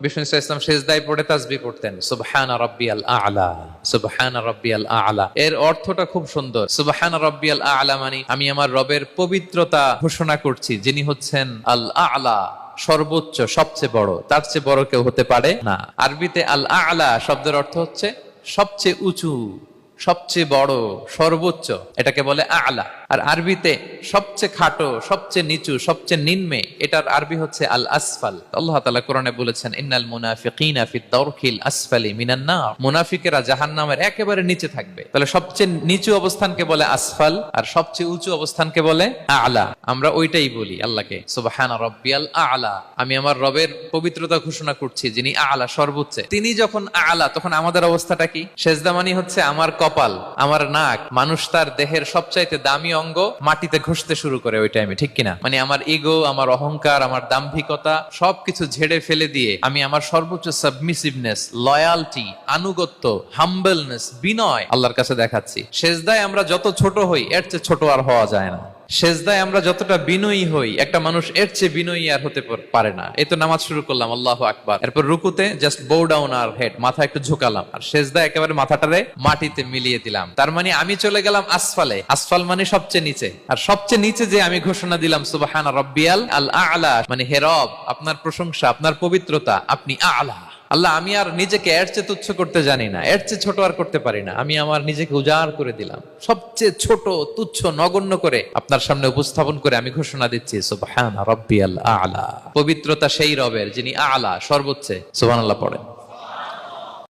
বিষ্ণু ইসলাম সেজদায় পড়ে তাসবিহ পড়তেন, সুবহানা রাব্বিয়াল আ'লা, সুবহানা রাব্বিয়াল আ'লা। এর অর্থটা খুব সুন্দর। সুবহানা রাব্বিয়াল আ'লা মানে আমি আমার রবের পবিত্রতা ঘোষণা করছি, যিনি হচ্ছেন আল আ'লা, সর্বোচ্চ, সবচেয়ে বড়। তার চেয়ে বড় কেউ হতে পারে না। আরবিতে আল আ'লা শব্দের অর্থ হচ্ছে সবচেয়ে উঁচু, সবচেয়ে বড়, সর্বোচ্চ, এটাকে বলে আ'লা। আর আরবিতে সবচেয়ে খাটো, সবচেয়ে নিচু, সবচেয়ে নিম্নে, এটার আরবি হচ্ছে আল আসফাল। আল্লাহ তাআলা কোরআনে বলেছেন, ইন্নাল মুনাফিকিনা ফিদ দারকিল আসফালি মিনান নার। মুনাফিকেরা জাহান্নামের একেবারে নিচে থাকবে। তাহলে সবচেয়ে নিচু অবস্থানকে বলে আসফাল, আর সবচেয়ে উঁচু অবস্থানকে বলে আ'লা। আমরা ওইটাই বলি আল্লাহকে, সুবহানা রাব্বিয়াল আ'লা, আমি আমার রবের পবিত্রতা ঘোষণা করছি, যিনি আ'লা, সর্বোচ্চ। তিনি যখন আ'লা, তখন আমাদের অবস্থাটা কি? সেজদা মানে হচ্ছে আমার কপাল, আমার নাক, মানুষ তার দেহের সবচাইতে দামি অঙ্গ মাটিতে ঘষতে শুরু করে ওই টাইমে, ঠিক কিনা? মানে আমার ইগো, আমার অহংকার, আমার দাম্ভিকতা সবকিছু ঝেড়ে ফেলে দিয়ে আমি আমার সর্বোচ্চ সাবমিসিভনেস, লয়ালটি, আনুগত্য, হাম্বলনেস, বিনয় আল্লাহর কাছে দেখাচ্ছি। সেজদায় আমরা যত ছোট হই, এর চেয়ে ছোট আর হওয়া যায় না। সেজদায় আমরা যতটা বিনয়ী হই, একটা মানুষ এর চেয়ে বিনয়ী আর হতে পারে না। এই তো নামাজ শুরু করলাম, আল্লাহু আকবার, এরপর রুকুতে জাস্ট বো ডাউন আর হেড, মাথা একটু ঝুঁকালাম, আর সেজদায় একেবারে মাথাটারে মাটিতে মিলিয়ে দিলাম। তার মানে আমি চলে গেলাম আসফালে। আসফাল মানে সবচেয়ে নিচে, আর সবচেয়ে নিচে যে আমি ঘোষণা দিলাম সুবহানা রাব্বিয়াল আল আ'লা, মানে হে রব, আপনার প্রশংসা, আপনার পবিত্রতা, আপনি আ'লা। আল্লাহ, আমি আর নিজেকে এর চেয়ে তুচ্ছ করতে জানি না, এর চেয়ে ছোট আর করতে পারি না। আমি আমার নিজেকে উজাড় করে দিলাম, সবচেয়ে ছোট, তুচ্ছ, নগণ্য করে আপনার সামনে উপস্থাপন করে আমি ঘোষণা দিচ্ছি সুবহানা রাব্বিয়াল আ'লা। পবিত্রতা সেই রবের যিনি আ'লা, সর্বোচ্চ। সুবহানাল্লাহ পড়েন।